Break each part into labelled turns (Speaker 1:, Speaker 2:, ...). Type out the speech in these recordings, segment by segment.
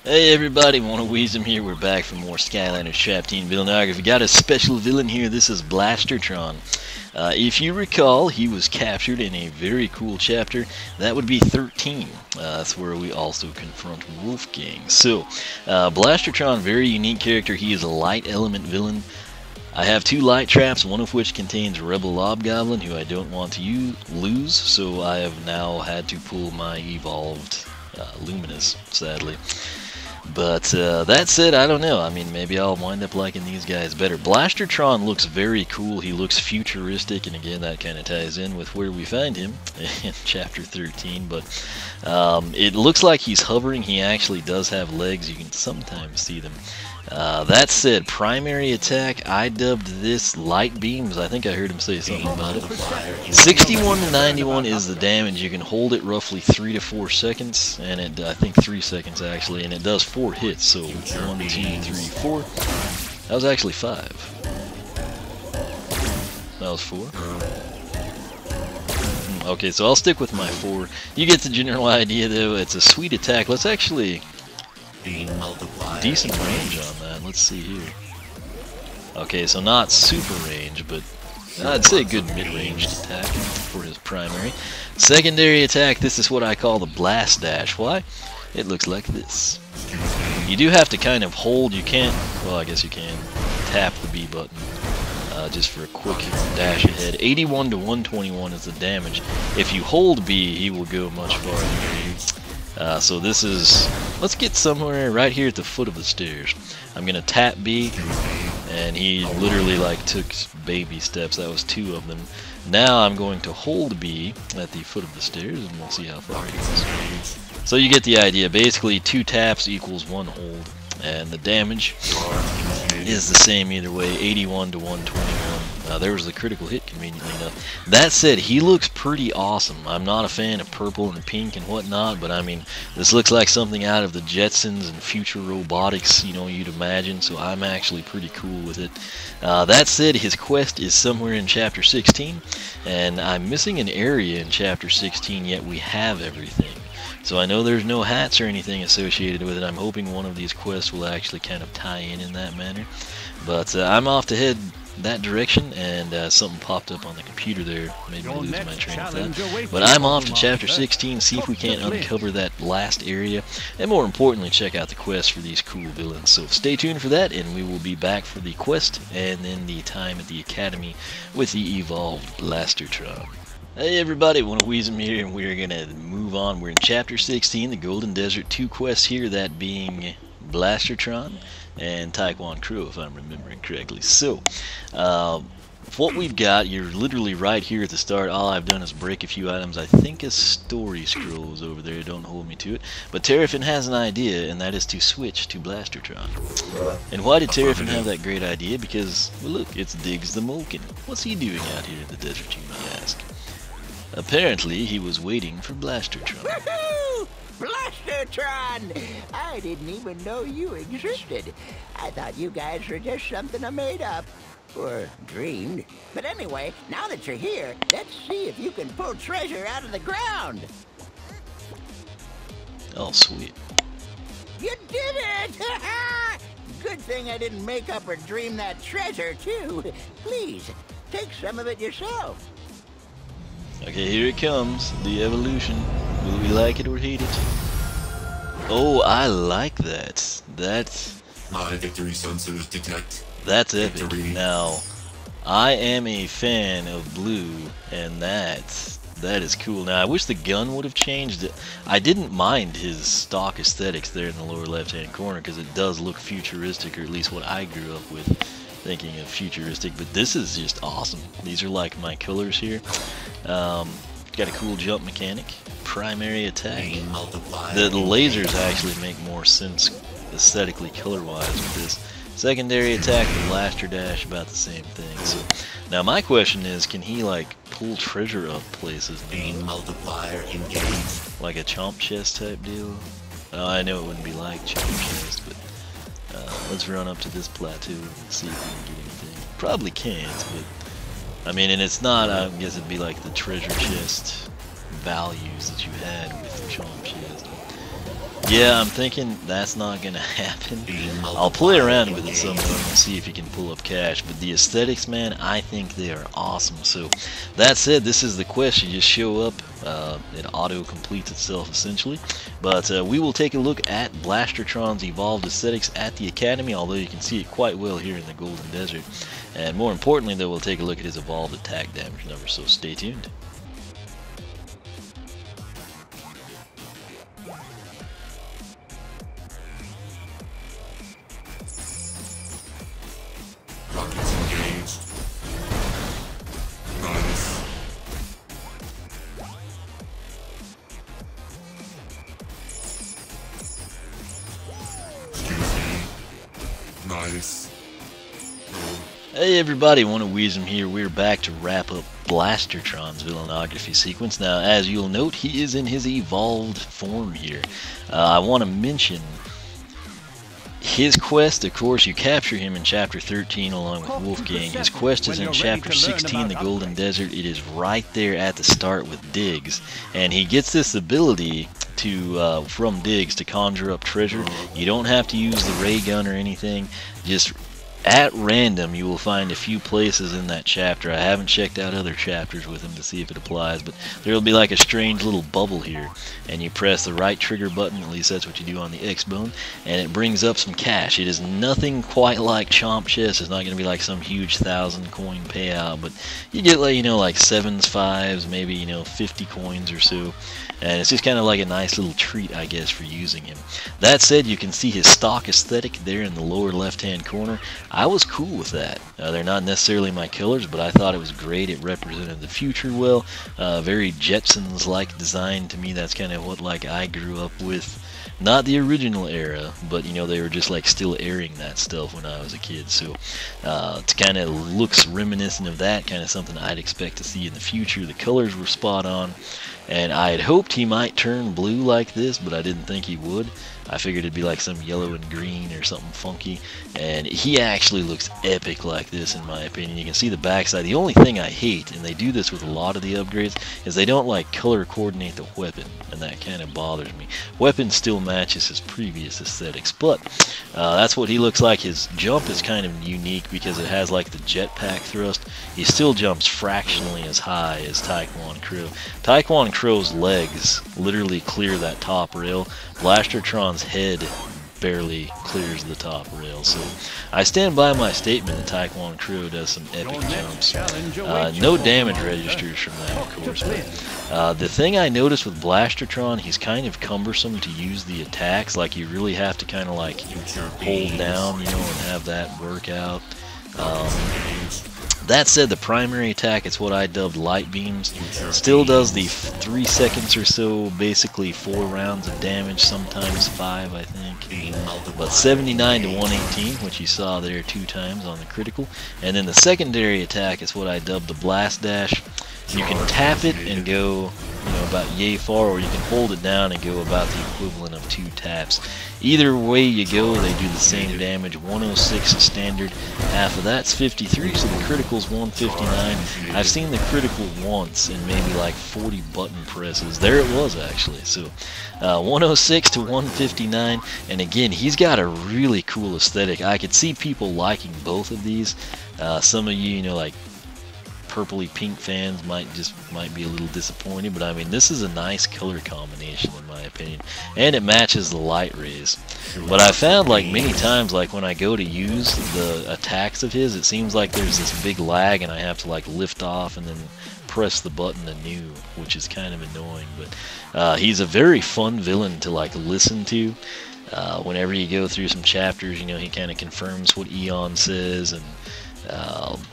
Speaker 1: Hey everybody, Wiesem here. We're back for more Skylanders Chapter Villainography. We got a special villain here. This is Blaster-Tron. If you recall, he was captured in a very cool chapter. That would be 13. That's where we also confront Wolfgang. So, Blaster-Tron, very unique character. He is a light element villain. I have two light traps, one of which contains Rebel Lobgoblin, who I don't want to lose, so I have now had to pull my evolved Luminous, sadly. But that said, I don't know. I mean, maybe I'll wind up liking these guys better. Blaster-Tron looks very cool. He looks futuristic, and again, that kind of ties in with where we find him in Chapter 13. But it looks like he's hovering. He actually does have legs. You can sometimes see them. That said, primary attack, I dubbed this light beams. I think I heard him say something about it. 61 to 91 is the damage. You can hold it roughly 3 to 4 seconds, and I think 3 seconds actually, and it does 4 hits. So 1, 2, 3, 4. That was actually 5. That was 4. Okay, so I'll stick with my 4. You get the general idea, though. It's a sweet attack. Let's actually... decent range on that. Let's see here. Okay, so not super range, but I'd say a good mid-ranged attack for his primary. Secondary attack, this is what I call the blast dash. Why? It looks like this. You do have to kind of hold. You can't, well, I guess you can tap the B button just for a quick dash ahead. 81 to 121 is the damage. If you hold B, he will go much farther. So this is, let's get somewhere right here at the foot of the stairs. I'm going to tap B, and he literally like took baby steps. That was 2 of them. Now I'm going to hold B at the foot of the stairs, and we'll see how far he goes. So you get the idea. Basically 2 taps equals 1 hold, and the damage is the same either way, 81 to 121. There was the critical hit, conveniently enough. That said, he looks pretty awesome. I'm not a fan of purple and pink and whatnot, but I mean, this looks like something out of the Jetsons and future robotics, you know, you'd imagine, so I'm actually pretty cool with it. That said, his quest is somewhere in Chapter 16, and I'm missing an area in Chapter 16, yet we have everything. So I know there's no hats or anything associated with it. I'm hoping one of these quests will actually kind of tie in that manner. But I'm off to head that direction, and something popped up on the computer there, made me lose my train of thought. But I'm off to Chapter 16, see if we can't uncover that last area, and more importantly, check out the quest for these cool villains. So stay tuned for that, and we will be back for the quest, and then the time at the Academy with the evolved Blaster-Tron. Hey everybody, Wiesem here, and we're going to move on. We're in Chapter 16, the Golden Desert, 2 quests here, that being Blaster-Tron and Taekwon Crow, if I'm remembering correctly. So, what we've got, you're literally right here at the start. All I've done is break a few items. I think a story scroll is over there, don't hold me to it. But Terrafin has an idea, and that is to switch to Blaster-Tron. And why did Terrafin have that great idea? Because, well look, it's Diggs the Molken. What's he doing out here in the desert, you may ask? Apparently, he was waiting for Blaster-Tron.
Speaker 2: Woohoo! Blaster-Tron! I didn't even know you existed. I thought you guys were just something I made up. Or dreamed. But anyway, now that you're here, let's see if you can pull treasure out of the ground.
Speaker 1: Oh, sweet.
Speaker 2: You did it! Good thing I didn't make up or dream that treasure, too. Please, take some of it yourself.
Speaker 1: Okay, here it comes, the evolution. Will we like it or hate it? Oh, I like that. That's
Speaker 3: victory sensors detect.
Speaker 1: That's epic.
Speaker 3: Victory.
Speaker 1: Now, I am a fan of blue, and that is cool. Now, I wish the gun would have changed. I didn't mind his stock aesthetics there in the lower left-hand corner, because it does look futuristic, or at least what I grew up with, thinking of futuristic. But this is just awesome. These are like my colors here. Got a cool jump mechanic, primary attack. The lasers actually make more sense aesthetically color-wise with this. Secondary attack, the blaster dash, about the same thing. So now my question is, can he like pull treasure up places?
Speaker 3: Multiplier engaged.
Speaker 1: Like a chomp chest type deal? I know it wouldn't be like chomp chest, but let's run up to this plateau and see if we can get anything. Probably can't, but I mean, and it's not, I guess it'd be like the treasure chest values that you had with the chomp chest. Yeah, I'm thinking that's not going to happen. I'll play around with it some more and see if you can pull up cash. But the aesthetics, man, I think they are awesome. So that said, this is the quest. You just show up. It auto-completes itself, essentially. But we will take a look at Blaster-Tron's evolved aesthetics at the Academy, although you can see it quite well here in the Golden Desert. And more importantly, though, we'll take a look at his evolved attack damage number. So stay tuned.
Speaker 3: Rockets engaged. Nice. Excuse me. Nice.
Speaker 1: Hey everybody, One of Weezem here. We're back to wrap up Blaster-Tron's Villainography sequence. Now, as you'll note, he is in his evolved form here. I want to mention his quest. Of course, you capture him in Chapter 13 along with Wolfgang. His quest is in Chapter 16, the Golden Desert. It is right there at the start with Diggs. And he gets this ability to from Diggs to conjure up treasure. You don't have to use the ray gun or anything. Just at random, you will find a few places in that chapter. I haven't checked out other chapters with him to see if it applies, but there will be like a strange little bubble here, and you press the right trigger button, at least that's what you do on the X-Bone, and it brings up some cash. It is nothing quite like Chomp Chest. It's not going to be like some huge 1,000 coin payout, but you get like, you know, like 7s, 5s, maybe, you know, 50 coins or so. And it's just kind of like a nice little treat, I guess, for using him. That said, you can see his stock aesthetic there in the lower left-hand corner. I was cool with that. They're not necessarily my killers, but I thought it was great. It represented the future well. Very Jetsons-like design to me. That's kind of what like I grew up with. Not the original era, but you know, they were just like still airing that stuff when I was a kid. So it kind of looks reminiscent of that, kind of something I'd expect to see in the future. The colors were spot on. And I had hoped he might turn blue like this, but I didn't think he would. I figured it'd be like some yellow and green or something funky. And he actually looks epic like this, in my opinion. You can see the backside. The only thing I hate, and they do this with a lot of the upgrades, is they don't like color coordinate the weapon, and that kind of bothers me. Weapon still matches his previous aesthetics, but that's what he looks like. His jump is kind of unique because it has like the jetpack thrust. He still jumps fractionally as high as Taekwon Crow. Taekwon Crow's legs literally clear that top rail. Blaster-Tron's head barely clears the top rail. So I stand by my statement that Taekwon Crow does some epic jumps. No damage registers from that, of course. But, the thing I noticed with Blaster-Tron, he's kind of cumbersome to use the attacks. Like, you really have to kind of like hold down, you know, and have that work out. That said, the primary attack, it's what I dubbed light beams. Still does the 3 seconds or so, basically 4 rounds of damage, sometimes 5, I think. But 79 to 118, which you saw there 2 times on the critical. And then the secondary attack is what I dubbed the blast dash. You can tap it and go, you know, about yay far, or you can hold it down and go about the equivalent of 2 taps. Either way you go, they do the same damage. 106 standard, half of that's 53, so the critical's 159. I've seen the critical once in maybe like 40 button presses. There it was, actually. So 106 to 159, and again, he's got a really cool aesthetic. I could see people liking both of these. Some of you know, like purpley pink fans might be a little disappointed, but I mean, this is a nice color combination in my opinion, and it matches the light rays. But I found like many times, like when I go to use the attacks of his, it seems like there's this big lag and I have to like lift off and then press the button anew, which is kind of annoying. But he's a very fun villain to like listen to. Whenever you go through some chapters, you know, he kind of confirms what Eon says, and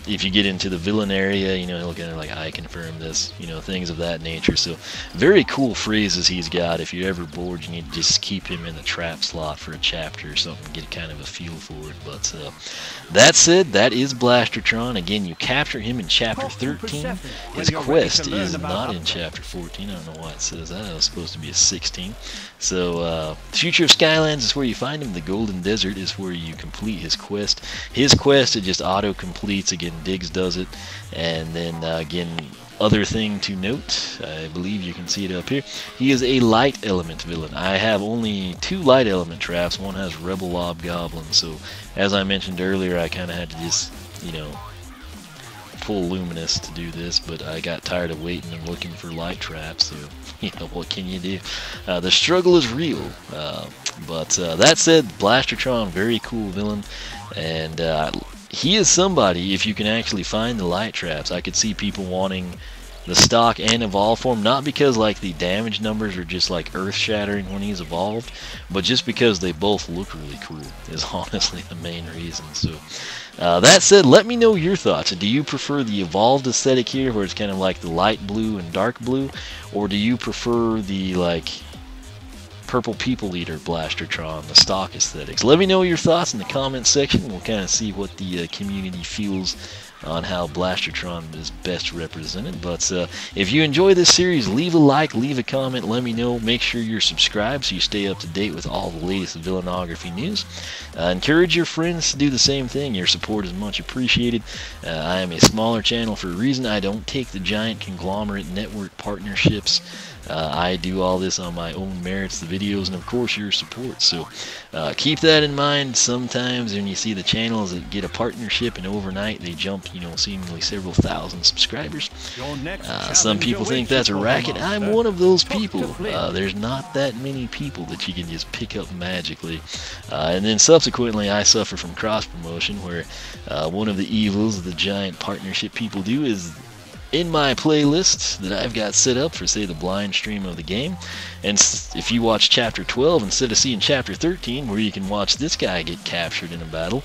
Speaker 1: if you get into the villain area, you know, he'll kind of like, I confirm this, you know, things of that nature. So very cool phrases he's got. If you're ever bored, you need to just keep him in the trap slot for a chapter or something, get kind of a feel for it. But that said, that is Blaster-Tron. Again, you capture him in Chapter 13. His quest is not in Chapter 14. I don't know why it says that. It was supposed to be a 16. So, Future of Skylands is where you find him. The Golden Desert is where you complete his quest. His quest, it just auto-completes again and Diggs does it. And then again, other thing to note, I believe you can see it up here, he is a light element villain. I have only 2 light element traps. One has Rebel Lobgoblin, so as I mentioned earlier, I kind of had to just, you know, pull Luminous to do this, but I got tired of waiting and looking for light traps, so, you know, what can you do? The struggle is real, but that said, Blaster-Tron, very cool villain, and he is somebody, if you can actually find the light traps. I could see people wanting the stock and evolved form, not because like the damage numbers are just like earth-shattering when he's evolved, but just because they both look really cool is honestly the main reason. So that said, let me know your thoughts. Do you prefer the evolved aesthetic here, where it's kind of like the light blue and dark blue, or do you prefer the like Purple People Eater Blaster-Tron, the stock aesthetics? Let me know your thoughts in the comments section. We'll kind of see what the community feels on how Blaster-Tron is best represented. But if you enjoy this series, leave a like, leave a comment, let me know. Make sure you're subscribed so you stay up to date with all the latest villainography news. Encourage your friends to do the same thing. Your support is much appreciated. I am a smaller channel for a reason. I don't take the giant conglomerate network partnerships. I do all this on my own merits, the videos, and of course your support. So keep that in mind. Sometimes when you see the channels that get a partnership and overnight they jump, you know, seemingly several thousand subscribers, some people think that's a racket. I'm one of those people. There's not that many people that you can just pick up magically. And then subsequently I suffer from cross promotion, where one of the evils the giant partnership people do is, in my playlist that I've got set up for, say, the blind stream of the game, and if you watch Chapter 12 instead of seeing Chapter 13, where you can watch this guy get captured in a battle,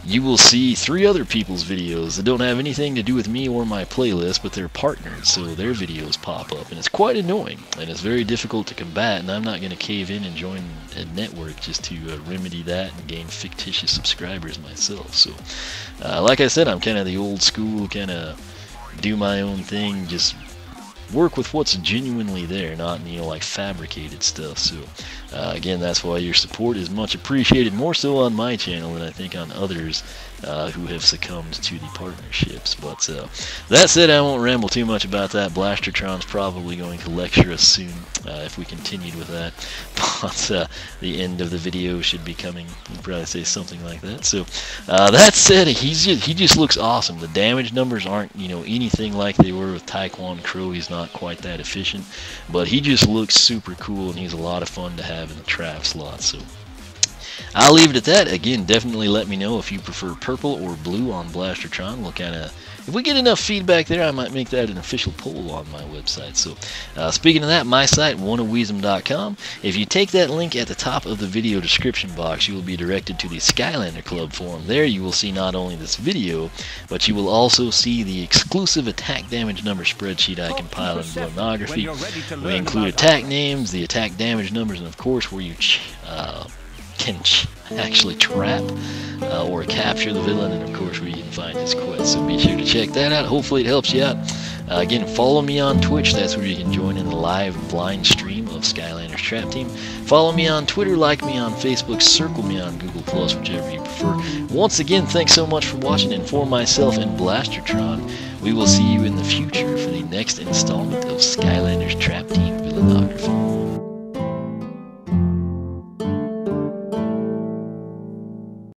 Speaker 1: you will see 3 other people's videos that don't have anything to do with me or my playlist, but they're partnered, so their videos pop up, and it's quite annoying, and it's very difficult to combat, and I'm not going to cave in and join a network just to remedy that and gain fictitious subscribers myself. So, like I said, I'm kind of the old school, kind of do my own thing, just work with what's genuinely there, not, you know, like fabricated stuff. So again, that's why your support is much appreciated, more so on my channel than I think on others who have succumbed to the partnerships. But that said, I won't ramble too much about that. Blaster-Tron's probably going to lecture us soon if we continued with that. But the end of the video should be coming. We'll probably say something like that. So that said, he just looks awesome. The damage numbers aren't, you know, anything like they were with Taekwon Crow. He's not quite that efficient, but he just looks super cool, and he's a lot of fun to have in the trap slot. So I'll leave it at that. Again, definitely let me know if you prefer purple or blue on Blaster-Tron. We'll kind of, if we get enough feedback there, I might make that an official poll on my website. So speaking of that, my site, oneofweezem.com. If you take that link at the top of the video description box, you will be directed to the Skylander Club Forum. There you will see not only this video, but you will also see the exclusive attack damage number spreadsheet I compile in Villainography. We include attack names, the attack damage numbers, and of course where you can actually trap or capture the villain, and of course where you can find his quest. So be sure to check that out. Hopefully it helps you out. Again, follow me on Twitch. That's where you can join in the live blind stream of Skylanders Trap Team. Follow me on Twitter, like me on Facebook, circle me on Google+, whichever you prefer. Once again, thanks so much for watching, and for myself and Blaster-Tron, we will see you in the future for the next installment of Skylanders Trap Team Villainography.